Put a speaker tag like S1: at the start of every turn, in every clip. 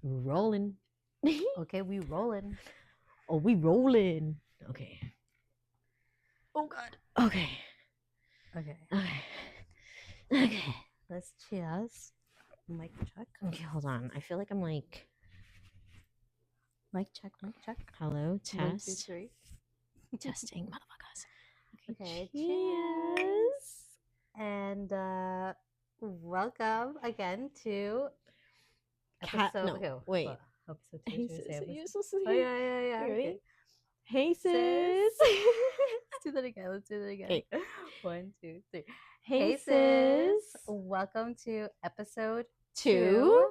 S1: Rolling.
S2: Okay, we rolling.
S1: Oh, we rolling. Okay.
S2: Oh God.
S1: Okay.
S2: Okay.
S1: Okay. Okay.
S2: Let's cheers. Mic check.
S1: Okay, hold on. I feel like I'm like,
S2: Mic check. Mic check.
S1: hello,
S2: 1, 2,
S1: test.
S2: 3.
S1: Testing, motherfuckers.
S2: Okay.
S1: Cheers.
S2: And welcome again to episode.
S1: No,
S2: okay,
S1: wait.
S2: what? Episode 2.
S1: Hey,
S2: Should we
S1: sis.
S2: say episode?
S1: You're supposed to
S2: Oh yeah.
S1: You ready?
S2: Okay.
S1: Hey, sis.
S2: Let's do that again.
S1: Okay.
S2: 1, 2, 3.
S1: Hey, sis.
S2: Welcome to episode
S1: 2.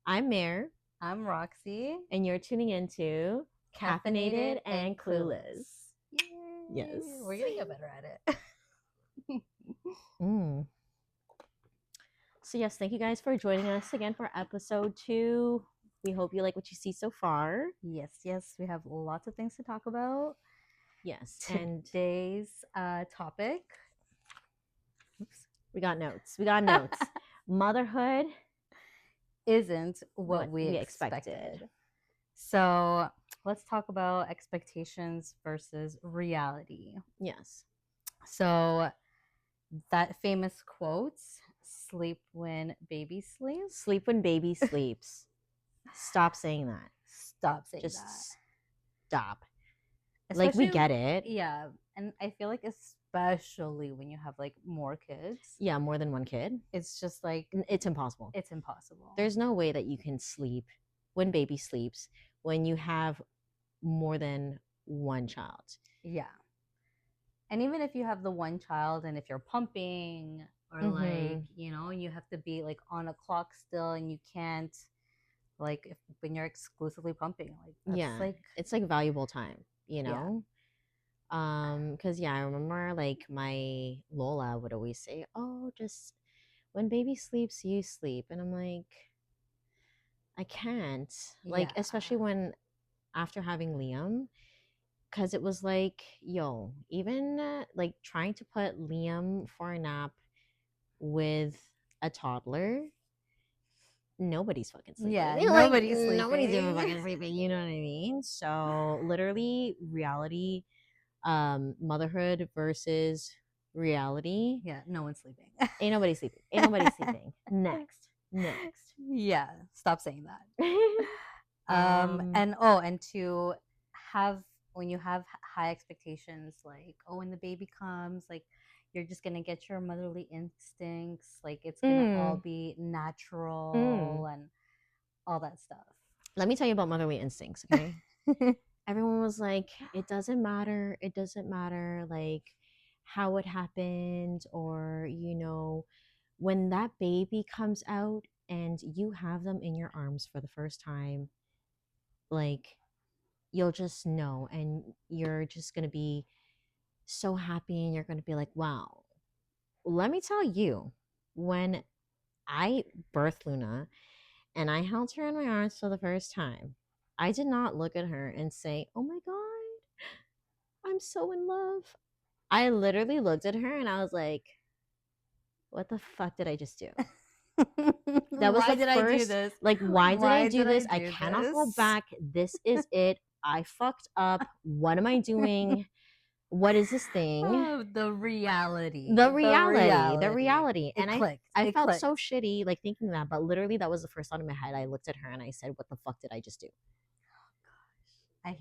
S1: I'm Mare,
S2: I'm Roxy.
S1: and you're tuning into Caffeinated and Clueless.
S2: Yay.
S1: Yes.
S2: We're gonna get better at it.
S1: So yes, thank you guys for joining us again for episode 2. We hope you like what you see so far.
S2: Yes. We have lots of things to talk about.
S1: Yes, and
S2: Today's topic. Oops.
S1: we got notes. Motherhood
S2: Isn't what we expected. So let's talk about expectations versus reality.
S1: Yes.
S2: So that famous quote, sleep when baby sleeps.
S1: Sleep when baby sleeps. Stop saying that.
S2: Stop saying
S1: Just
S2: that.
S1: stop.
S2: Especially,
S1: like, we get it.
S2: Yeah. And I feel like especially when you have like more kids.
S1: Yeah, more than one kid.
S2: It's just like
S1: it's impossible.
S2: It's impossible.
S1: There's no way that you can sleep when baby sleeps when you have more than one child.
S2: Yeah. And even if you have the one child and if you're pumping or like, you know, you have to be like on a clock still and you can't like when you're exclusively pumping, like that's like
S1: it's like valuable time, you know? Because I remember like my Lola would always say, oh, just when baby sleeps, you sleep. And I'm like, I can't. Like, especially when after having Liam, because it was like, yo, even like trying to put Liam for a nap with a toddler, nobody's fucking sleeping.
S2: Yeah, nobody's sleeping.
S1: Nobody's even fucking sleeping. You know what I mean? So literally, reality, motherhood versus reality.
S2: Yeah, no one's sleeping.
S1: Ain't nobody sleeping. Ain't nobody sleeping. Next.
S2: Yeah, stop saying that. And to have when you have high expectations, like when the baby comes, like you're just gonna get your motherly instincts, like it's gonna all be natural and all that stuff.
S1: Let me tell you about motherly instincts, okay? Everyone was like, it doesn't matter, like how it happened, or you know, when that baby comes out and you have them in your arms for the first time, like you'll just know, and you're just gonna be so happy, and you're gonna be like, wow. Let me tell you, when I birthed Luna and I held her in my arms for the first time, I did not look at her and say, oh my God, I'm so in love. I literally looked at her and I was like, what the fuck did I just do? That was
S2: why did
S1: first,
S2: I do this?
S1: Like, why did I do this? I cannot go back. This is it. I fucked up. What am I doing? What is this thing?
S2: Oh, the reality.
S1: And
S2: clicked.
S1: I felt so shitty like thinking that, but literally that was the first thought in my head. I looked at her and I said, what the fuck did I just do?
S2: I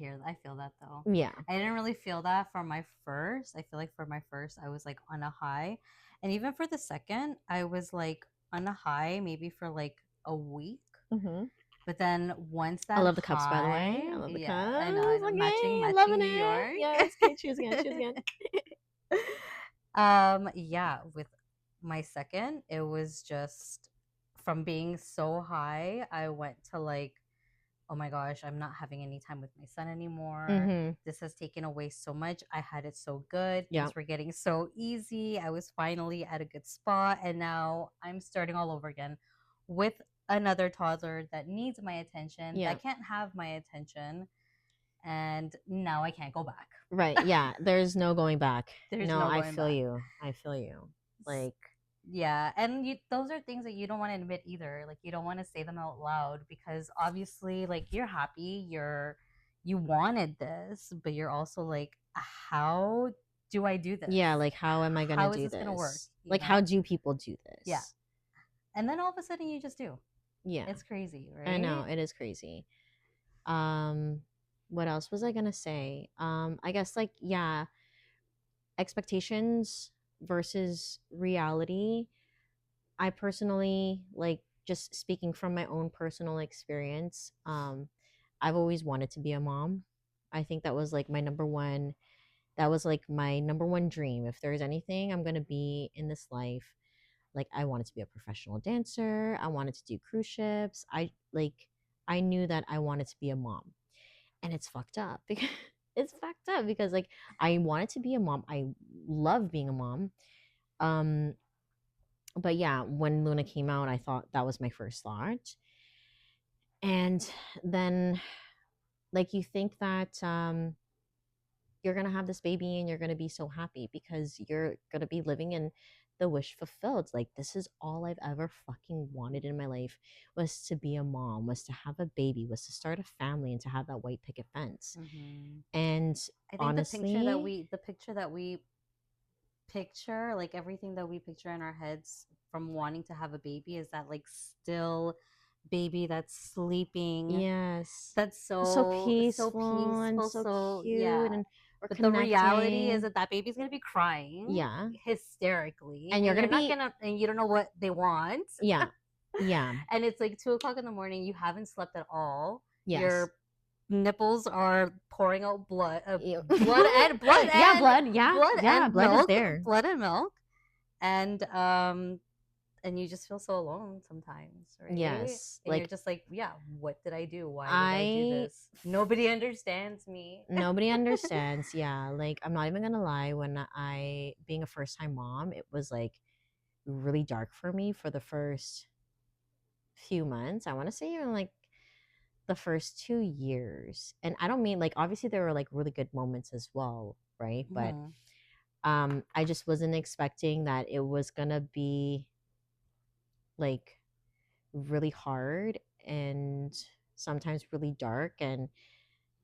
S2: feel that though.
S1: Yeah.
S2: I didn't really feel that for my first. I feel like for my first, I was like on a high. And even for the second, I was like on a high maybe for like a week. But then once that
S1: I love the cups, by the way. I love the cups.
S2: I know.
S1: Okay.
S2: Matching
S1: Loving
S2: New
S1: it.
S2: York.
S1: Yes. Okay, choose again.
S2: Yeah, with my second, it was just from being so high, I went to like, oh my gosh, I'm not having any time with my son anymore. This has taken away so much. I had it so good. Things were getting so easy. I was finally at a good spot. And now I'm starting all over again with another toddler that needs my attention, that can't have my attention. And now I can't go back.
S1: Right. Yeah. There's no going back.
S2: I feel you.
S1: Like,
S2: Yeah, and those are things that you don't want to admit either. Like you don't want to say them out loud because obviously, like you're happy, you wanted this, but you're also like, how do I do this?
S1: Yeah, like how am I gonna
S2: How is
S1: do
S2: this gonna work?
S1: this? Like how do people do
S2: Yeah.
S1: this?
S2: And then all of a sudden you just do.
S1: Yeah,
S2: It's crazy,
S1: I know
S2: right?
S1: it is crazy. Um, what else was I gonna say? I guess like yeah, expectations versus reality. I personally like just speaking from my own personal experience. I've always wanted to be a mom. I think that was like my number one. That was like my number one dream. If there's anything I'm gonna be in this life, like I wanted to be a professional dancer. I wanted to do cruise ships. I knew that I wanted to be a mom, and it's fucked up because it's fucked up because like I wanted to be a mom. I love being a mom. Um, but yeah, when Luna came out, I thought that was my first thought. And then like you think that you're going to have this baby and you're going to be so happy because you're going to be living in the wish fulfilled. Like this is all I've ever fucking wanted in my life was to be a mom, was to have a baby, was to start a family and to have that white picket fence.
S2: Mm-hmm.
S1: And
S2: I think
S1: honestly,
S2: the picture that we picture, like everything that we picture in our heads from wanting to have a baby is that like still baby that's sleeping,
S1: yes.
S2: that's
S1: So
S2: so
S1: peaceful and
S2: peaceful,
S1: so
S2: so
S1: cute
S2: yeah.
S1: and we're
S2: But the reality is
S1: connecting.
S2: that that baby's gonna be crying
S1: Yeah.
S2: hysterically,
S1: And you're
S2: and
S1: going
S2: you're
S1: to
S2: not
S1: be
S2: gonna, and you don't know what they want.
S1: yeah. Yeah.
S2: And it's like 2 o'clock in the morning, you haven't slept at all,
S1: Yes.
S2: your nipples are pouring out blood,
S1: Ew. Yeah, blood. Yeah.
S2: blood
S1: Yeah,
S2: and
S1: blood is
S2: milk,
S1: there.
S2: blood and milk, and and you just feel so alone sometimes, right?
S1: Yes.
S2: And you're
S1: Like
S2: just like, yeah, what did I do? Why did I do
S1: I
S2: this? Nobody understands me.
S1: nobody understands. Yeah, like I'm not even gonna lie. When I being a first time mom, it was like really dark for me for the first few months. I want to say even like the first 2 years, and I don't mean like obviously there were like really good moments as well, right? But
S2: Mhm.
S1: I just wasn't expecting that it was gonna be like really hard and sometimes really dark and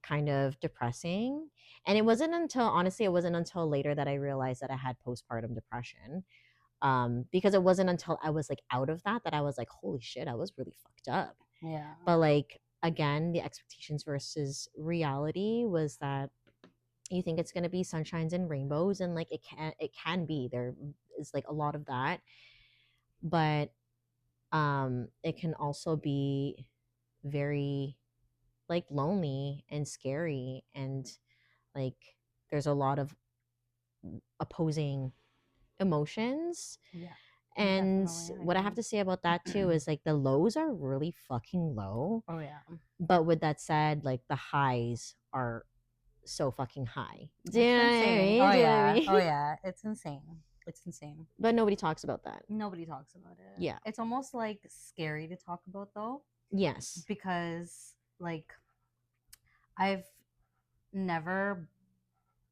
S1: kind of depressing. And it wasn't until honestly, it wasn't until later that I realized that I had postpartum depression. Because it wasn't until I was like out of that that I was like, holy shit, I was really fucked up.
S2: Yeah.
S1: But like again, the expectations versus reality was that you think it's gonna be sunshines and rainbows, and like it can be. There is like a lot of that, but it can also be very like lonely and scary and like there's a lot of opposing emotions.
S2: Yeah.
S1: And
S2: Definitely. I
S1: what I have
S2: agree.
S1: to say about that too is like the lows are really fucking low,
S2: Oh yeah.
S1: but with that said, like the highs are so fucking high. Do you
S2: It's
S1: know what I
S2: insane.
S1: mean?
S2: Oh
S1: Do you know what I
S2: yeah. Oh
S1: mean?
S2: yeah. It's insane. It's insane.
S1: But nobody talks about that.
S2: Nobody talks about it.
S1: Yeah.
S2: It's almost like scary to talk about though,
S1: Yes.
S2: because like I've never,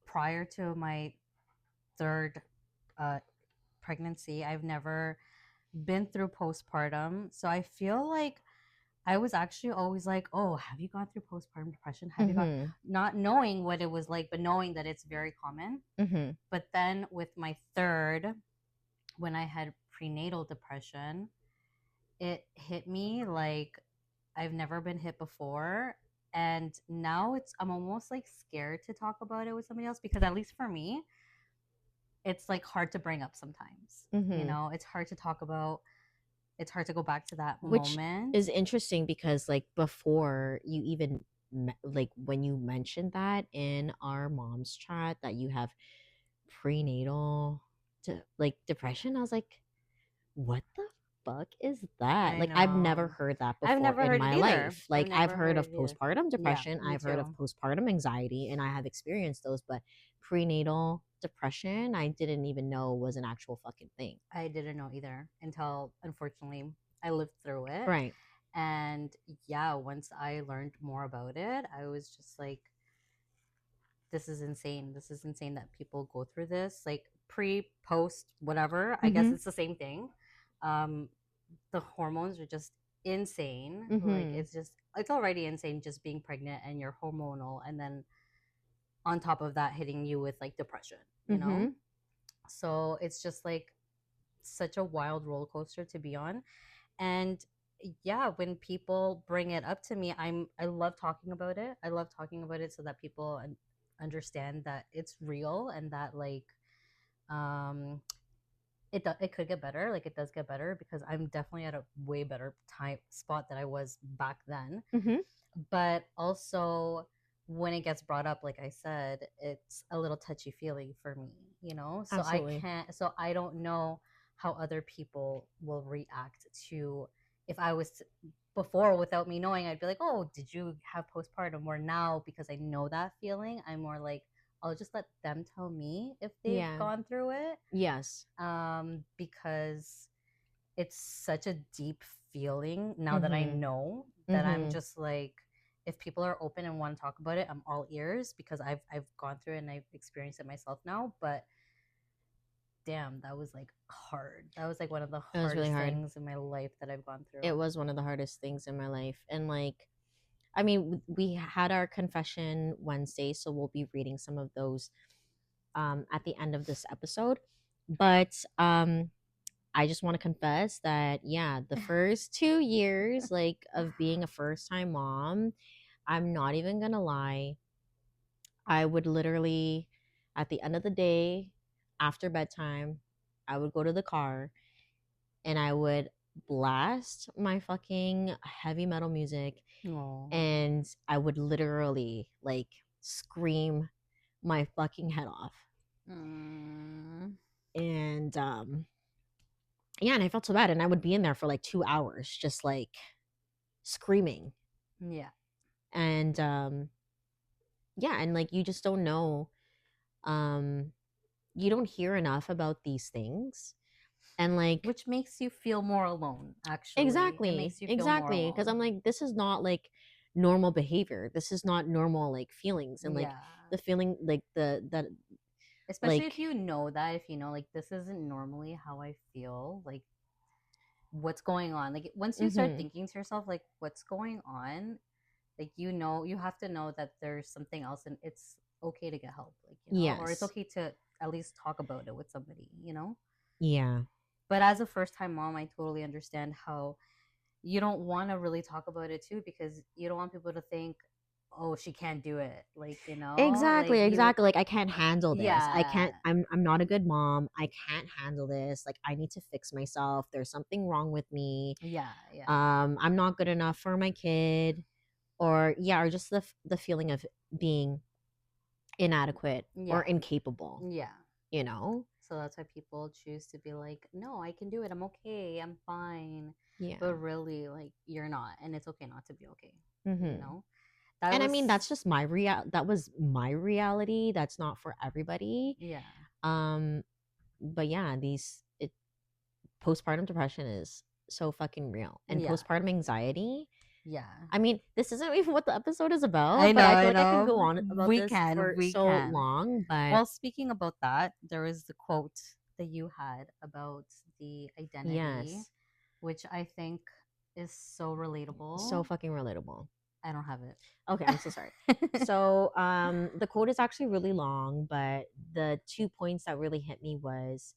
S2: prior to my third uh pregnancy, I've never been through postpartum. So I feel like I was actually always like, oh, have you gone through postpartum depression? Have you gone,
S1: Mm-hmm.
S2: not knowing what it was like, but knowing that it's very common.
S1: Mm-hmm.
S2: But then with my third, when I had prenatal depression, it hit me like I've never been hit before. And now I'm almost like scared to talk about it with somebody else because, at least for me, it's like hard to bring up sometimes. You
S1: Mm-hmm.
S2: know, it's hard to talk about, it's hard to go back to that
S1: Which
S2: moment.
S1: is interesting because like before you even like when you mentioned that in our mom's chat that you have prenatal like depression, I was like, what the fuck is that?
S2: I
S1: Like I've never
S2: know.
S1: heard that
S2: I've
S1: before
S2: never
S1: in
S2: heard it
S1: my
S2: either.
S1: life.
S2: I've
S1: Like I've
S2: never
S1: heard
S2: heard
S1: of
S2: it either.
S1: postpartum
S2: Yeah,
S1: depression,
S2: me
S1: I've heard of
S2: too.
S1: postpartum anxiety, and I have experienced those, but prenatal depression I didn't even know was an actual fucking thing.
S2: I didn't know either until, unfortunately, I lived through it.
S1: Right.
S2: And yeah, once I learned more about it, I was just like, this is insane. This is insane that people go through this. Like, pre, post, whatever. I guess
S1: Mhm.
S2: it's the same thing. Um, the hormones are just insane. Like
S1: Mhm.
S2: it's already insane just being pregnant and you're hormonal, and then on top of that hitting you with like depression, you know?
S1: Mhm.
S2: So it's just like such a wild roller coaster to be on. And yeah, when people bring it up to me, I love talking about it. I love talking about it so that people understand that it's real, and that like um it could get better. Like it does get better, because I'm definitely at a way better time spot than I was back then.
S1: Mhm.
S2: But also, when it gets brought up, like I said, it's a little touchy feely for me, you know?
S1: Absolutely.
S2: So I don't know how other people will react to, if I was to, before without me knowing, I'd be like, oh, did you have postpartum? Or now, because I know that feeling, I'm more like, I'll just let them tell me if they've
S1: Yeah.
S2: gone through it.
S1: Yes.
S2: Because it's such a deep feeling now that I
S1: Mhm.
S2: know, that I'm
S1: Mhm.
S2: just like, if people are open and want to talk about it, I'm all ears, because I've gone through it and I've experienced it myself now. But damn, that was like hard. That was like one of the
S1: It was really
S2: hardest
S1: hard.
S2: things in my life that I've gone
S1: It
S2: through.
S1: was one of the hardest things in my life. And like, I mean, we had our confession Wednesday, so we'll be reading some of those at the end of this episode. But I just want to confess that yeah, the first 2 years like of being a first time mom, I'm not even gonna lie, I would literally at the end of the day, after bedtime, I would go to the car and I would blast my fucking heavy metal music,
S2: Oh.
S1: and I would literally like scream my fucking head off.
S2: Mm,
S1: And yeah, and I felt so bad, and I would be in there for like 2 hours just like screaming.
S2: yeah.
S1: And yeah, and like you just don't know, um you don't hear enough about these things. And like
S2: Which makes you feel more alone, actually. It
S1: exactly,
S2: makes you feel more
S1: exactly, because
S2: alone.
S1: I'm like, this is not like normal behavior, this is not normal like feelings. And like
S2: Yeah.
S1: the feeling like the that
S2: Especially
S1: like
S2: if you know that, if you know, like, this isn't normally how I feel, like, what's going on? Like, once you start
S1: mhm,
S2: thinking to yourself, like, what's going on? Like, you know, you have to know that there's something else, and it's okay to get help, like, you know, or it's
S1: yes,
S2: okay to at least talk about it with somebody, you know?
S1: yeah,
S2: But as a first time mom, I totally understand how you don't want to really talk about it too, because you don't want people to think, oh, she can't do it. Like, you know, like
S1: exactly,
S2: you,
S1: exactly, like I can't handle this, I
S2: yeah,
S1: can't, I'm not a good mom, I can't handle this, like I need to fix myself, there's something wrong with me,
S2: yeah, yeah,
S1: I'm not good enough for my kid, or yeah, or just the feeling of being inadequate or
S2: yeah,
S1: incapable,
S2: yeah.
S1: you know?
S2: So that's why people choose to be like, no, I can do it. I'm okay. I'm fine.
S1: Yeah.
S2: But really, like, you're not. And it's okay not to be okay. You
S1: Hmm.
S2: know? That
S1: And I
S2: was,
S1: mean, that's just my that was my reality. That's not for everybody.
S2: yeah.
S1: Um, but yeah, postpartum depression is so fucking real. And
S2: Yeah.
S1: postpartum anxiety.
S2: Yeah.
S1: I mean, this isn't even what the episode is about,
S2: I
S1: but
S2: know,
S1: I feel
S2: I
S1: like I can
S2: know.
S1: go on about
S2: We
S1: this
S2: can,
S1: for
S2: we
S1: so
S2: can.
S1: long, but
S2: Well, speaking about that, there was the quote that you had about the identity,
S1: yes,
S2: which I think is so
S1: so
S2: relatable.
S1: fucking relatable.
S2: I don't have
S1: Okay, I'm so sorry.
S2: it.
S1: So, the quote is actually really long, but the 2 points that really hit me was,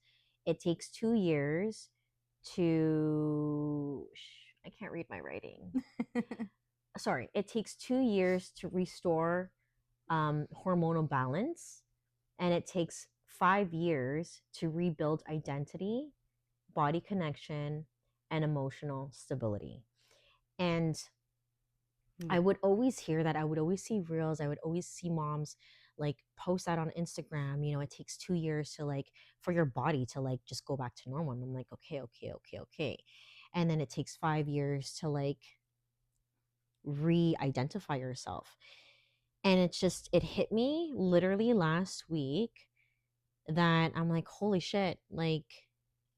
S1: it takes 2 years to. I can't read my writing. Sorry, it takes 2 years to restore hormonal balance, and it takes 5 years to rebuild identity, body connection, and emotional stability. And I
S2: Yeah.
S1: would always hear that. I would always see reels. I would always see moms like post that on Instagram. You know, it takes 2 years to like for your body to like just go back to normal. And I'm like, okay, okay, okay, okay. And then it takes 5 years to like re identify yourself. And it's just, it hit me literally last week that I'm like, holy shit, like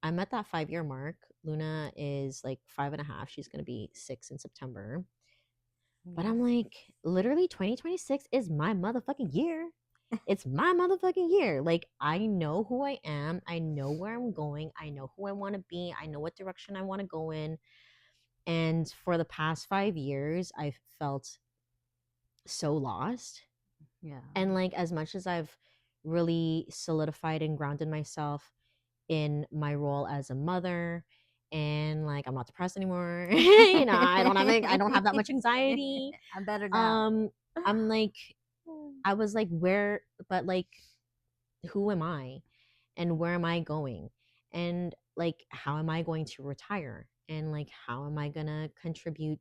S1: I'm at that 5 year mark. Luna is like 5.5. She's going to be 6 in September. But
S2: Yeah.
S1: I'm like, literally 2026 is my motherfucking year. It's my motherfucking year. Like, I know who I am. I know where I'm going. I know who I want to be. I know what direction I want to go in. And for the past 5 years, I've felt so lost.
S2: Yeah.
S1: And like, as much as I've really solidified and grounded myself in my role as a mother, and like, I'm not depressed anymore. I don't have that much anxiety.
S2: I'm better now.
S1: Um, I'm like, I was like, where, but like, who am I? And where am I going? And like, how am I going to retire? And like, how am I going to contribute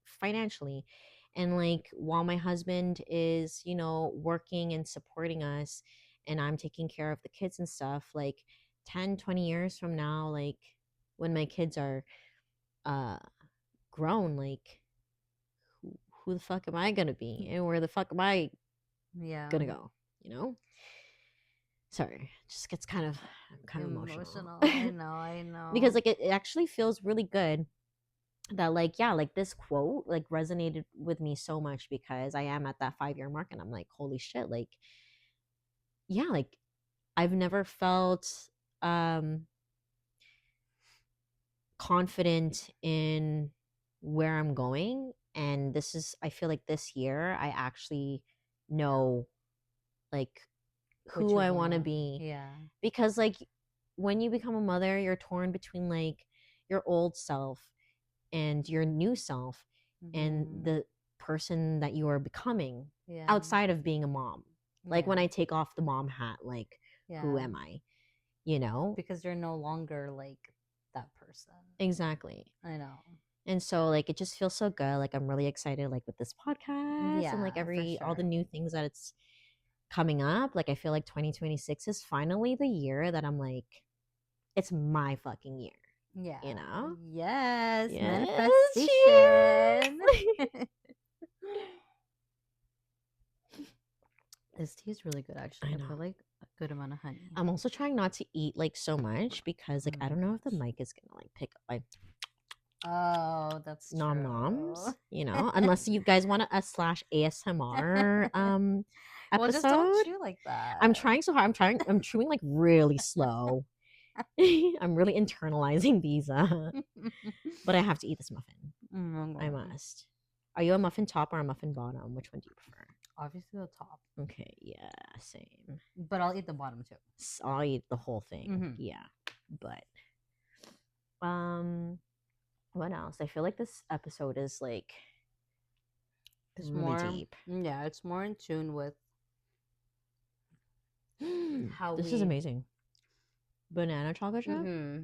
S1: financially? And like, while my husband is, working and supporting us, and I'm taking care of the kids and stuff, like 10, 20 years from now, like when my kids are uh grown, like who the fuck am I gonna be? And where the fuck am I
S2: Yeah.
S1: gonna go? You know? Sorry, just gets I'm kind of emotional.
S2: Emotional. I know, I
S1: Because
S2: know.
S1: like it actually feels really good that like, yeah, like this quote like resonated with me so much, because I am at that 5 year mark and I'm like, holy shit, like, yeah, like I've never felt um confident in where I'm going. And this is, I feel like this year I actually know like
S2: What
S1: who
S2: you
S1: I want to
S2: want.
S1: be.
S2: Yeah.
S1: Because like when you become a mother, you're torn between like your old self and your new self, and
S2: Mm-hmm.
S1: the person that you are becoming
S2: Yeah.
S1: outside of being a mom. Like
S2: Yeah.
S1: when I take off the mom hat, like, who
S2: Yeah.
S1: am I? You know?
S2: Because you're no longer like that person.
S1: Exactly.
S2: I know.
S1: And so like it just feels so good. Like I'm really excited like with this podcast and like
S2: Yeah, for
S1: all the
S2: sure.
S1: new things that it's coming up. Like I feel like 2026 is finally the year that I'm like, it's my fucking year.
S2: Yeah.
S1: You know?
S2: Yes.
S1: Yes,
S2: Manifestation.
S1: cheers.
S2: This tea is really good, actually.
S1: I
S2: I
S1: know.
S2: put like a good amount of honey.
S1: I'm also trying not to eat like so much, because
S2: Oh
S1: like I
S2: my
S1: don't know if the
S2: gosh.
S1: mic is gonna like pick up my
S2: Oh, that's
S1: nom
S2: true.
S1: noms, unless you guys want a slash ASMR
S2: Well, just don't
S1: episode.
S2: chew like
S1: I'm
S2: that.
S1: trying so hard. I'm chewing like really slow. I'm really internalizing these but I have to eat this muffin.
S2: Oh my
S1: I
S2: God.
S1: must. Are you a muffin top or a muffin bottom? Which one do you prefer?
S2: Obviously the top,
S1: Okay, yeah, same.
S2: but I'll eat the bottom too.
S1: I'll eat the whole thing.
S2: Mm-hmm.
S1: Yeah. But um what else? I feel like this episode is like
S2: It's
S1: really
S2: more,
S1: deep.
S2: yeah, it's more in tune with how
S1: This is
S2: we.
S1: amazing. Banana chocolate chip?
S2: Mm-hmm.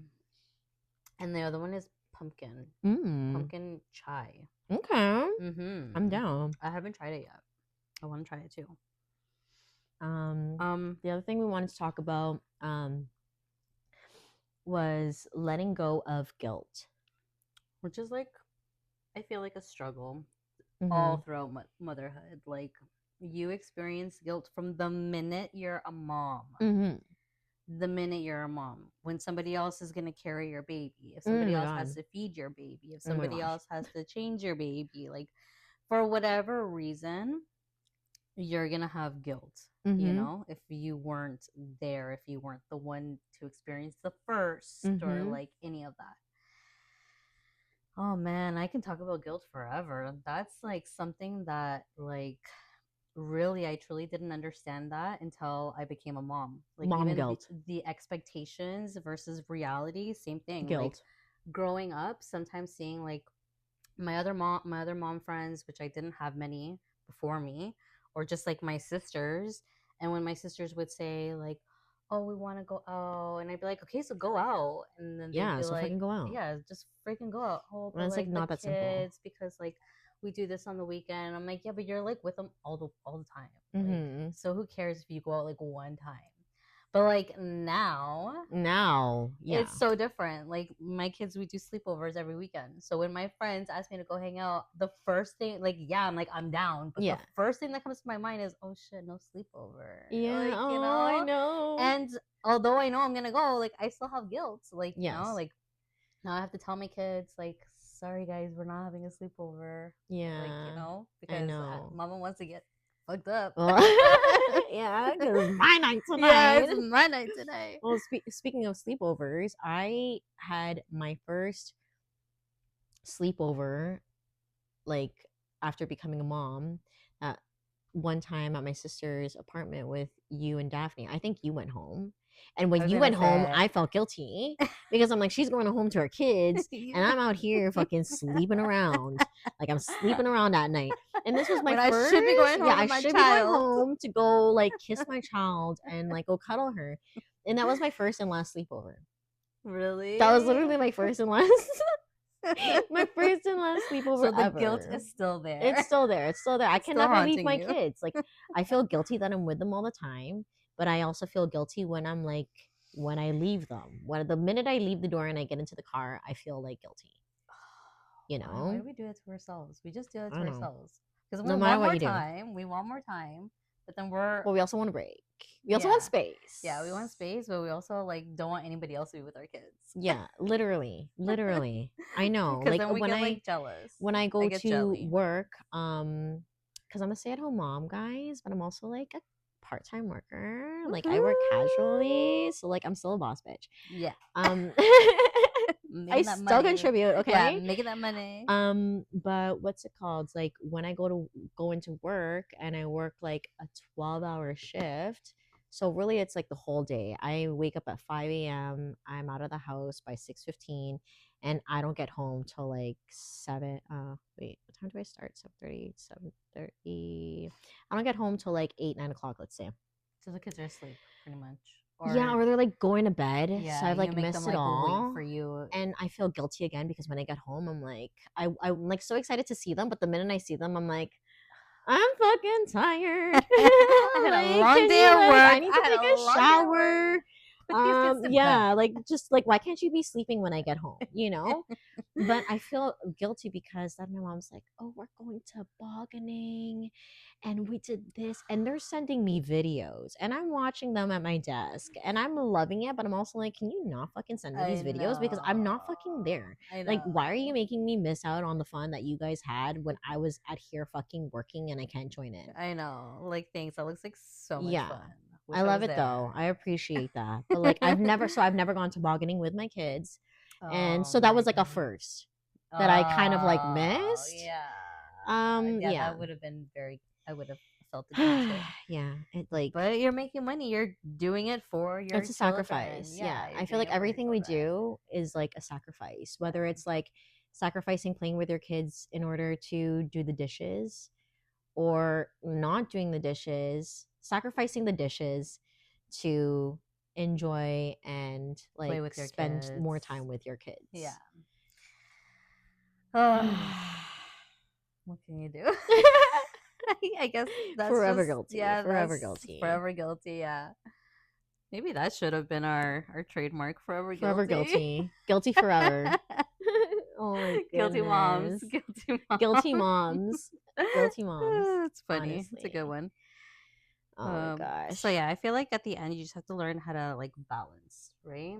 S2: And the other one is pumpkin,
S1: Mm.
S2: pumpkin chai.
S1: Okay. I'm
S2: Mm-hmm.
S1: down.
S2: I haven't tried it yet. I want to try it too.
S1: Um
S2: Um,
S1: the other thing we wanted to talk about was letting go of guilt.
S2: which is like, I feel like a struggle all
S1: Mm-hmm.
S2: throughout motherhood. Like, you experience guilt from the minute you're a mom.
S1: Mm-hmm.
S2: The minute you're a mom, when somebody else is going to carry your baby, if
S1: Oh
S2: somebody
S1: my
S2: else
S1: god.
S2: has to feed your baby, if
S1: Oh my
S2: somebody
S1: gosh.
S2: else has to change your baby, like, for whatever reason, you're going to have guilt.
S1: Mm-hmm.
S2: If you weren't there, if you weren't the one to experience the first, or
S1: Mm-hmm.
S2: like any of that. Oh man, I can talk about guilt forever. That's like something that, like, really, I truly didn't understand that until I became a mom. Like,
S1: Mom
S2: even
S1: guilt.
S2: the expectations versus reality, same thing. Like,
S1: Guilt.
S2: growing up, sometimes seeing like my other mom friends, which I didn't have many before me, or just like my sisters. And when my sisters would say like, "Oh, we want to go out," and I'd be like, "Okay, so go out," and then they'd
S1: Yeah,
S2: be
S1: so
S2: like,
S1: fucking go out.
S2: "Yeah, just freaking go out." Oh,
S1: And
S2: but
S1: it's like
S2: like the
S1: not that simple.
S2: kids, because like we do this on the weekend. I'm like, "Yeah, but you're like with them all the time. Like,
S1: Mm-hmm.
S2: so who cares if you go out like one time?" But like now,
S1: Now, yeah.
S2: it's so different. Like, my kids, we do sleepovers every weekend. So when my friends ask me to go hang out, the first thing, like, yeah, I'm like, I'm down. But the
S1: Yeah.
S2: first thing that comes to my mind is, oh shit, no sleepover.
S1: Yeah.
S2: Like,
S1: Oh, I know.
S2: And although I know I'm gonna go, like, I still have guilt. Like,
S1: Yes.
S2: like, now I have to tell my kids, like, sorry guys, we're not having a sleepover. Like,
S1: Yeah. I
S2: because
S1: know.
S2: mama wants to get fucked up.
S1: Well, yeah, because my night
S2: Yeah,
S1: tonight.
S2: it's my night tonight.
S1: Well, speaking of sleepovers, I had my first sleepover like after becoming a mom. Uh, One time at my sister's apartment with you and Daphne. I think you went home. And
S2: I
S1: when
S2: was
S1: you
S2: gonna
S1: went home,
S2: say.
S1: I felt guilty because I'm like, she's going home to her kids, and
S2: Yeah.
S1: I'm out here fucking sleeping around. Like I'm sleeping around at night. And this was my
S2: When I should be
S1: first,
S2: going
S1: yeah,
S2: home to
S1: I
S2: my
S1: should be going
S2: child.
S1: home to go like kiss my child and like go cuddle her. And that was my first and last sleepover. That was
S2: Really?
S1: literally my first and last my first and last sleepover
S2: So the guilt
S1: ever.
S2: is still
S1: It's
S2: there.
S1: still there. It's still there. I
S2: It's
S1: can
S2: still
S1: never leave
S2: haunting
S1: my
S2: you.
S1: kids. Like I feel guilty that I'm with them all the time, but I also feel guilty when I leave them. When the minute I leave the door and I get into the car, I feel like guilty. You
S2: Why
S1: know?
S2: do we do it to ourselves? We just do it
S1: I
S2: to
S1: don't know.
S2: ourselves. Because we
S1: No matter
S2: want
S1: what
S2: more
S1: you do.
S2: time. We want more time. But then we're
S1: But we also want a break. We also want
S2: yeah.
S1: space.
S2: Yeah, we want space, but we also like don't want anybody else to be with our kids.
S1: Yeah, literally. Literally. I know.
S2: Because
S1: Like
S2: then we get like jealous.
S1: when I
S2: I
S1: go
S2: get
S1: to
S2: jelly.
S1: work, because I'm a stay-at-home mom, guys, but I'm also like a part-time worker. Like I work casually,
S2: Woohoo!
S1: so like I'm still a boss bitch.
S2: Yeah.
S1: Um I
S2: Making that
S1: still
S2: money.
S1: contribute,
S2: Yeah,
S1: okay?
S2: making that money.
S1: But what's it called? Like when I go into work and I work like a 12-hour shift. So really it's like the whole day. I wake up at 5 a.m. I'm out of the house by 6:15 and I don't get home till like 7 wait, what time do I start? 7:30, 7:30. I don't get home till like 8, 9 o'clock, let's say.
S2: So the kids are asleep, pretty much.
S1: Yeah,
S2: Or
S1: or they're like going to bed. So
S2: yeah,
S1: I've
S2: you
S1: like
S2: make them
S1: missed it
S2: like wait
S1: all.
S2: for you.
S1: And I feel guilty again because when I get home, I'm like, I'm like so excited to see them. But the minute I see them, I'm like, I'm fucking tired.
S2: I had a
S1: Like,
S2: long
S1: can
S2: day
S1: you
S2: at
S1: like, I
S2: work.
S1: need
S2: I
S1: to
S2: had
S1: take
S2: a
S1: a
S2: long day at work.
S1: shower.
S2: Put these kids to bed.
S1: Yeah, like just like why can't you be sleeping when I get home, you know? But I feel guilty because then my mom's like, "Oh, we're going to bargaining and we did this." And they're sending me videos and I'm watching them at my desk and I'm loving it, but I'm also like, "Can you not fucking send me
S2: I
S1: these videos because I'm
S2: know.
S1: not fucking there."
S2: I
S1: Like, why are you
S2: know.
S1: making me miss out on the fun that you guys had when I was at here fucking working and I can't join in?
S2: I know. Like thanks. That looks like so much
S1: Yeah.
S2: fun.
S1: I
S2: Wish I
S1: love
S2: was
S1: it though.
S2: there.
S1: I appreciate that. But like I've never gone tobogganing with my kids. And
S2: Oh
S1: so that
S2: my
S1: was like a
S2: god.
S1: first that I kind of like
S2: Oh
S1: missed.
S2: yeah. Yeah,
S1: Yeah.
S2: that would have been very I would have felt the need to.
S1: Yeah, it like
S2: But you're making money. You're doing it for your
S1: it's a
S2: children.
S1: sacrifice.
S2: Yeah,
S1: Yeah.
S2: you're
S1: I feel
S2: doing
S1: like
S2: it for your
S1: everything we
S2: children.
S1: do is like a sacrifice.
S2: Yeah.
S1: Whether it's like sacrificing playing with your kids in order to do the dishes or not doing the dishes, sacrificing the dishes to enjoy and
S2: Play
S1: like
S2: with your
S1: spend more
S2: kids.
S1: time with your
S2: Yeah.
S1: kids.
S2: What can you do? I guess that's
S1: Forever
S2: just
S1: guilty.
S2: yeah,
S1: Forever
S2: that's
S1: guilty.
S2: forever guilty. Yeah, maybe that should have been our trademark. Forever
S1: Forever
S2: guilty.
S1: guilty. Guilty forever. Oh my
S2: Guilty moms.
S1: goodness.
S2: Guilty
S1: Guilty
S2: moms.
S1: moms. Guilty moms.
S2: It's funny. It's a good
S1: Honestly.
S2: one.
S1: Oh my
S2: So
S1: gosh.
S2: yeah, I feel like at the end you just have to learn how to like balance, right?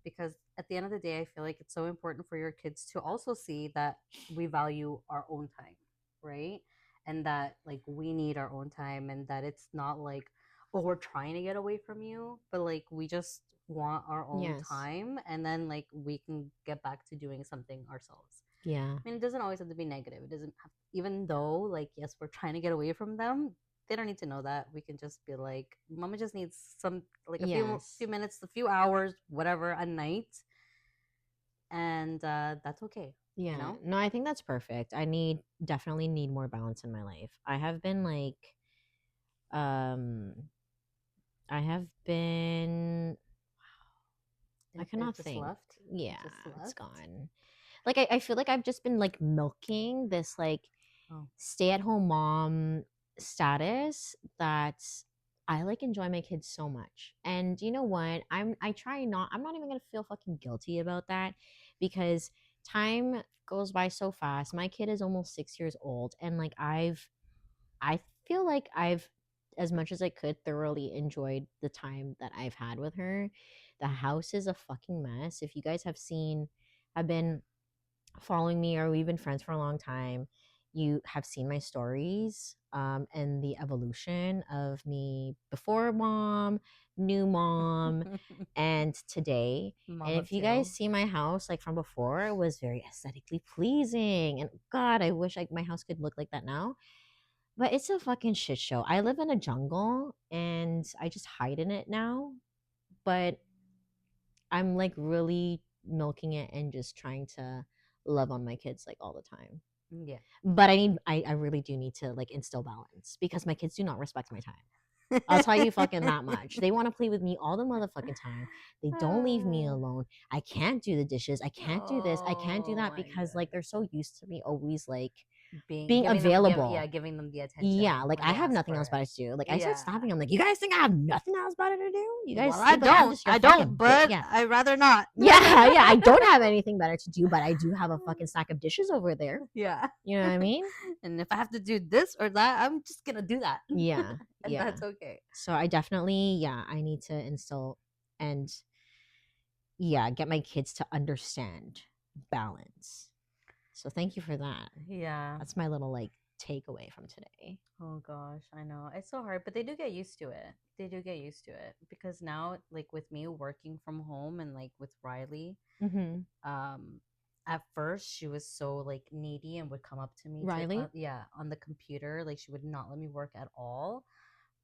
S2: Because at the end of the day, I feel like it's so important for your kids to also see that we value our own time, right? And that like we need our own time and that it's not like, oh, we're trying to get away from you, but like we just want our own
S1: Yes.
S2: time and then like we can get back to doing something ourselves.
S1: Yeah.
S2: I mean, it doesn't always have to be negative. It doesn't have, even though, like, yes, we're trying to get away from them. They don't need to know that. We can just be like, Mama just needs some, like, a
S1: Yes.
S2: few minutes, a few hours, whatever, a night, and that's okay. You
S1: Yeah.
S2: know?
S1: No, I think that's perfect. Definitely need more balance in my life. Um I have been I
S2: It
S1: cannot
S2: just
S1: think.
S2: left.
S1: Yeah,
S2: It just
S1: it's
S2: left.
S1: gone. Like I feel like I've just been like milking this like
S2: Oh,
S1: stay-at-home mom status that I like enjoy my kids so much. And you know what? I'm not even gonna feel fucking guilty about that because time goes by so fast. My kid is almost 6 years old and like I feel like I've as much as I could thoroughly enjoyed the time that I've had with her. The house is a fucking mess. If you guys have been following me or we've been friends for a long time, you have seen my stories and the evolution of me before mom, new mom, and today. And
S2: Mom
S1: if
S2: of
S1: you
S2: two.
S1: guys see my house like from before, it was very aesthetically pleasing. And God, I wish like my house could look like that now. But it's a fucking shit show. I live in a jungle and I just hide in it now. But I'm like really milking it and just trying to love on my kids like all the time.
S2: Yeah.
S1: But I really do need to like instill balance because my kids do not respect my time. I'll tell you fucking that much. They want to play with me all the motherfucking time. They don't leave me alone. I can't do the dishes. I can't do this. I can't do
S2: Oh
S1: that
S2: my
S1: because
S2: god.
S1: like they're so used to me always like
S2: Being
S1: being
S2: giving them
S1: available.
S2: giving them the
S1: Yeah,
S2: attention
S1: like
S2: when
S1: I
S2: they
S1: have
S2: ask
S1: nothing
S2: for
S1: else
S2: it.
S1: better to do. Like I start
S2: Yeah.
S1: stopping. I'm like, you guys think I have nothing else better to do? You guys
S2: Well, I
S1: think like I'm
S2: don't.
S1: just your
S2: I don't,
S1: fucking
S2: but
S1: yeah.
S2: I'd rather not.
S1: Yeah, yeah. I don't have anything better to do, but I do have a fucking stack of dishes over there.
S2: Yeah.
S1: You know what I mean?
S2: And if I have to do this or that, I'm just gonna do that.
S1: Yeah,
S2: And
S1: yeah.
S2: that's okay.
S1: So I definitely, yeah, I need to instill and yeah, get my kids to understand balance. So thank you for that.
S2: Yeah.
S1: That's my little like takeaway from today.
S2: Oh gosh, I know. It's so hard, but they do get used to it. They do get used to it because now like with me working from home and like with Riley,
S1: Mm-hmm.
S2: um at first she was so like needy and would come up to me to
S1: Riley?
S2: yeah, on the computer, like she would not let me work at all.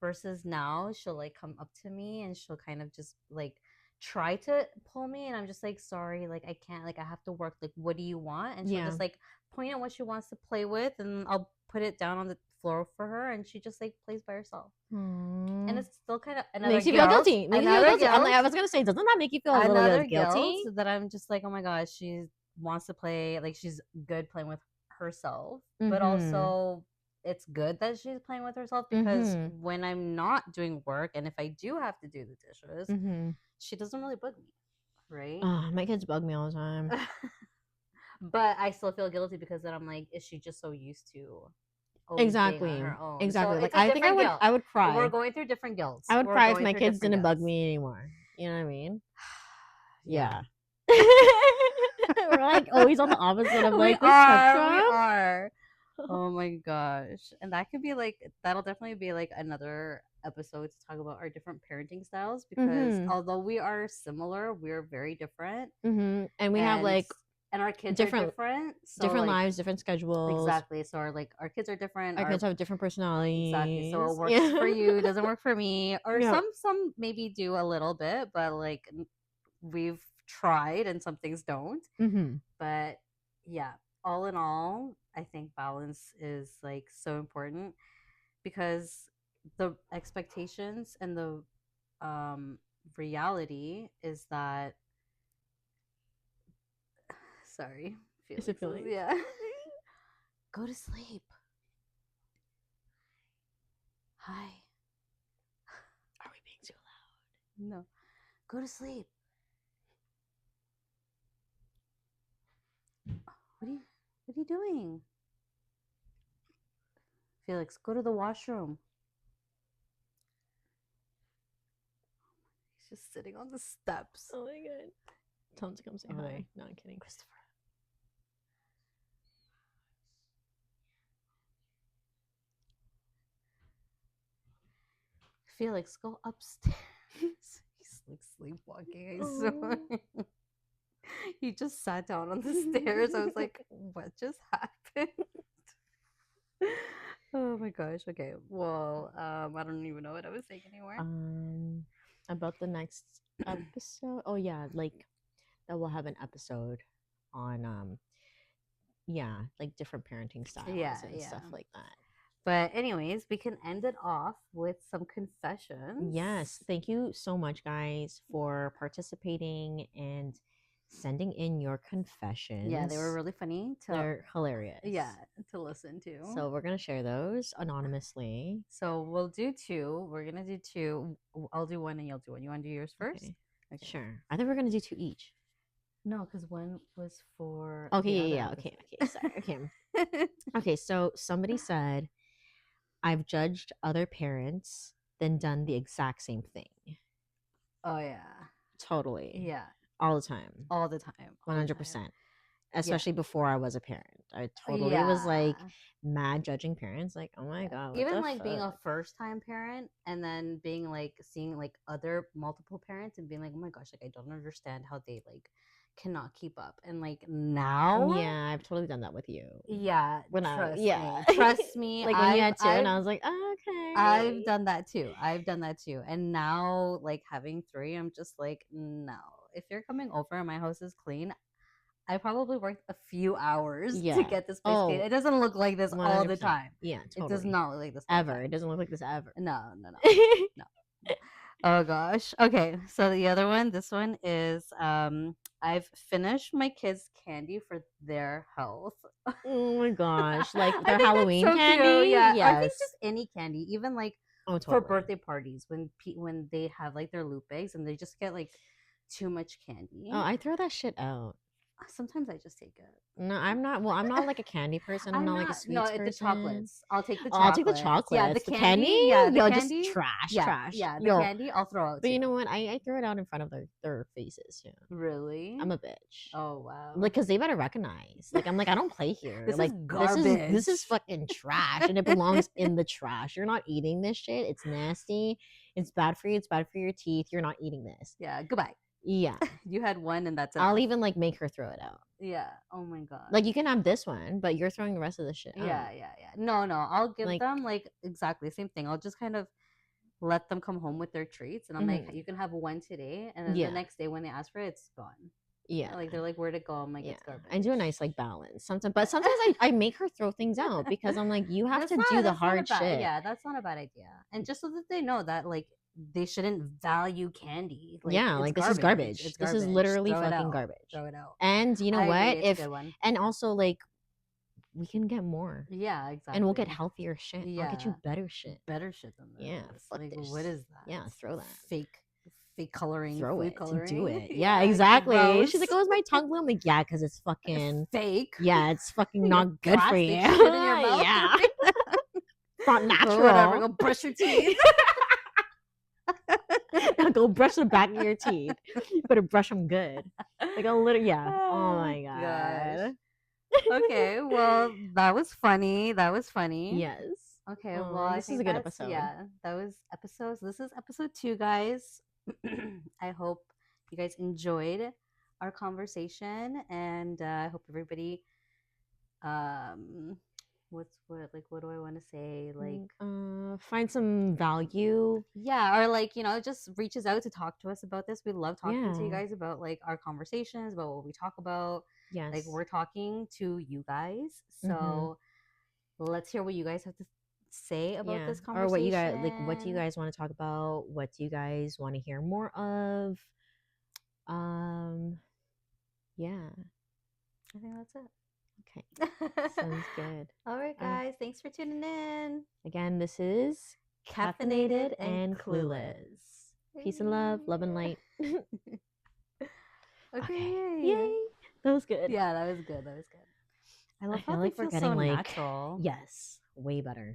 S2: Versus now she'll like come up to me and she'll kind of just like try to pull me and I'm just like sorry, like I can't, like I have to work, like what do you want? And she'll
S1: Yeah.
S2: just like point at what she wants to play with and I'll put it down on the floor for her and she just like plays by herself. And
S1: Aww.
S2: it's still kind of another
S1: Makes you feel
S2: guilt,
S1: guilty. Makes you feel guilty. I'm like, I was gonna say, doesn't that make you feel a little
S2: another
S1: bit
S2: guilt
S1: guilty?
S2: that I'm just like, oh my gosh, she wants to play, like she's good playing with herself, but
S1: Mm-hmm.
S2: also it's good that she's playing with herself because
S1: Mm-hmm.
S2: when I'm not doing work and if I do have to do the dishes,
S1: Mm-hmm.
S2: she doesn't really bug me, right?
S1: Oh, my kids bug me all the time.
S2: But I still feel guilty because then I'm like, is she just so used to always being on
S1: Exactly.
S2: her own? So
S1: Exactly. Like
S2: it's a
S1: I think
S2: different guilt.
S1: I would
S2: We're
S1: cry.
S2: going through different guilts.
S1: I would
S2: We're
S1: cry if
S2: going
S1: my
S2: through
S1: kids
S2: different
S1: didn't bug
S2: guilts.
S1: me anymore. You know what I mean?
S2: Yeah.
S1: Yeah. We're like always on the opposite of
S2: We
S1: like the
S2: are. We
S1: spectrum.
S2: are. Oh my gosh. And that could be like, that'll definitely be like another episode to talk about our different parenting styles because
S1: Mm-hmm.
S2: although we are similar, we're very different.
S1: Mm-hmm. And we have
S2: And
S1: like
S2: our kids are
S1: different
S2: different. So
S1: different
S2: like
S1: lives, different schedules.
S2: exactly. So our kids are different.
S1: Our kids
S2: Our
S1: have different
S2: exactly. So it
S1: personalities.
S2: works for
S1: Yeah.
S2: you, doesn't work for me. Or
S1: Yeah.
S2: some maybe do a little bit, but like we've tried and some things don't.
S1: Mm-hmm.
S2: But yeah, all in all, I think balance is like so important because the expectations and the um reality is that sorry,
S1: Is it
S2: Felix is
S1: feeling?
S2: yeah. Go to sleep. Hi.
S1: Are we being too loud?
S2: No. Go to sleep. What are you doing? Felix, go to the washroom. He's just sitting on the steps.
S1: Oh my god. Tell him to come say
S2: Okay.
S1: hi. No, I'm kidding.
S2: Christopher. Felix, go upstairs. He's like sleepwalking. I swear. He just sat down on the stairs. I was like, what just happened? Oh my gosh. Okay. Well, I don't even know what I was saying anymore.
S1: About the next episode. Oh yeah, like that we'll have an episode on yeah, like different parenting styles
S2: Yeah,
S1: and
S2: yeah.
S1: stuff like that.
S2: But anyways, we can end it off with some confessions.
S1: Yes, thank you so much guys for participating and sending in your confessions.
S2: Yeah, they were really funny.
S1: They're hilarious.
S2: Yeah, to listen to.
S1: So we're gonna share those anonymously.
S2: So we'll do two. We're gonna do two. I'll do one and you'll do one. You want to do yours first?
S1: Okay. Sure. I think we're gonna do two each.
S2: No, because one was for.
S1: Okay, yeah. Okay. Sorry. Okay. Okay. So somebody said, "I've judged other parents, then done the exact same thing."
S2: Oh yeah.
S1: Totally.
S2: Yeah.
S1: All the time.
S2: All the time.
S1: 100%. especially before I was a parent. I totally was like
S2: Yeah.
S1: mad judging parents, like, oh my god, what
S2: Even
S1: the
S2: like being a
S1: fuck?
S2: first time parent and then being like seeing like other multiple parents and being like, oh my gosh, like I don't understand how they like cannot keep up. And like now,
S1: Yeah, I've totally done that with you.
S2: yeah,
S1: When I
S2: trust
S1: yeah,
S2: me. Trust me.
S1: like when you had two, and I was like, oh,
S2: I've
S1: okay.
S2: done that too. I've done that too. And now like having three, I'm just like, no. If you're coming over and my house is clean, I probably worked a few hours to
S1: Yeah.
S2: get this place clean.
S1: Oh,
S2: It doesn't look like this all the
S1: 100%.
S2: time.
S1: Yeah,
S2: It does
S1: totally.
S2: not look like this all the
S1: Ever.
S2: time.
S1: It doesn't look like this ever.
S2: No, no, no, no. Oh gosh. Okay, so the other one, this one is I've finished my kids' candy for their health.
S1: Oh my gosh. Like
S2: I
S1: their
S2: think that's
S1: Halloween
S2: so cute.
S1: candy?
S2: Yeah, or I think
S1: Yes.
S2: just any candy, even like
S1: Oh,
S2: for
S1: totally.
S2: birthday parties when they have like their loop eggs and they just get like too much
S1: Oh,
S2: candy.
S1: I throw that shit out.
S2: Sometimes I just take it.
S1: No, I'm not. Well, I'm not like a candy person. I'm
S2: I'm
S1: not like a
S2: not. No,
S1: sweets
S2: the
S1: person.
S2: chocolates. I'll take the
S1: Oh, I'll take the
S2: chocolates. Yeah, the
S1: chocolates. The candy,
S2: candy. Yeah, the
S1: yo, just
S2: candy.
S1: trash,
S2: Yeah,
S1: trash.
S2: yeah, the
S1: Yo,
S2: candy. I'll throw out
S1: but you
S2: too.
S1: know what? I throw it out in front of their faces. Yeah,
S2: Really?
S1: I'm a bitch.
S2: Oh
S1: Like,
S2: wow.
S1: cause they better recognize. Like, I'm like, I don't play here.
S2: This is
S1: Like, this is
S2: garbage.
S1: fucking trash, and it belongs in the trash. You're not eating this shit. It's nasty. It's bad for you. It's bad for your teeth. You're not eating this.
S2: Yeah. Goodbye.
S1: Yeah,
S2: You had one, and that's
S1: I'll
S2: enough.
S1: even like make her throw it out.
S2: Yeah. Oh my god.
S1: Like, you can have this one, but you're throwing the rest of the shit
S2: Yeah,
S1: out.
S2: yeah, yeah. No, no. I'll give
S1: Like,
S2: them like exactly the same thing. I'll just kind of let them come home with their treats, and I'm like,
S1: mhm.
S2: you can have one today, and then the
S1: Yeah,
S2: next day when they ask for it, it's gone.
S1: yeah.
S2: Like they're like, where'd it go? I'm like,
S1: Yeah,
S2: it's
S1: I do a
S2: garbage.
S1: nice like balance sometimes, but
S2: Yeah.
S1: sometimes I make her throw things out because I'm like, you have to do the
S2: That's not a
S1: hard
S2: bad
S1: shit.
S2: yeah, that's not a bad idea. And just so that they know that like they shouldn't value candy. Like
S1: Yeah,
S2: it's
S1: like this is
S2: garbage.
S1: garbage.
S2: It's
S1: This is
S2: garbage.
S1: literally
S2: Throw it
S1: fucking
S2: out.
S1: garbage.
S2: Throw it out.
S1: And you know
S2: I agree.
S1: what?
S2: It's a
S1: If
S2: good one.
S1: and also like we can get more,
S2: Yeah,
S1: and we'll get
S2: exactly.
S1: healthier shit. I'll get
S2: Yeah.
S1: you better shit.
S2: Better shit than
S1: Yeah,
S2: this.
S1: fuck
S2: Like what
S1: this.
S2: is that?
S1: Yeah, throw that.
S2: Fake coloring,
S1: Throw
S2: food
S1: it to do
S2: coloring.
S1: it. Yeah,
S2: Yeah,
S1: exactly. She's
S2: gross.
S1: like, oh, is my tongue blue? I'm like, yeah, because it's fucking
S2: Fake.
S1: yeah, it's fucking
S2: You have
S1: not good for you.
S2: plastic shit in your mouth.
S1: Yeah, it's not
S2: Well, whatever.
S1: natural.
S2: Go brush your teeth.
S1: Go brush the back of your teeth. You better brush them good. Like a little, yeah. Oh
S2: Oh
S1: my
S2: gosh.
S1: god.
S2: Okay, well, that was funny. That was funny.
S1: Yes.
S2: Okay, well,
S1: Oh,
S2: I
S1: this is
S2: think
S1: a good
S2: that's
S1: episode.
S2: that was episode. So this is episode 2, guys. I hope you guys enjoyed our conversation, and I hope everybody um what do I want to say, like
S1: Find some value.
S2: yeah, or like just reaches out to talk to us about this. We love talking to you
S1: Yeah.
S2: guys about like our conversations, about what we talk about. Like
S1: Yes.
S2: we're talking to you guys,
S1: Mm-hmm.
S2: so let's hear what you guys have to say about
S1: Yeah.
S2: this
S1: Or what you guys like, what do you
S2: conversation.
S1: guys want to talk about? What do you guys want to hear more of? Um, yeah.
S2: I think that's
S1: Okay.
S2: it.
S1: Sounds good.
S2: All right, guys. Thanks for tuning in.
S1: Again, this is
S2: Caffeinated
S1: Caffeinated
S2: and
S1: and
S2: Clueless.
S1: Clueless. Peace and love and light. Okay.
S2: Okay.
S1: Yay. That was good.
S2: Yeah, that was good. That was good. I
S1: I
S2: love how
S1: feel
S2: they
S1: like we're
S2: feel so
S1: getting like,
S2: natural.
S1: yes, way better.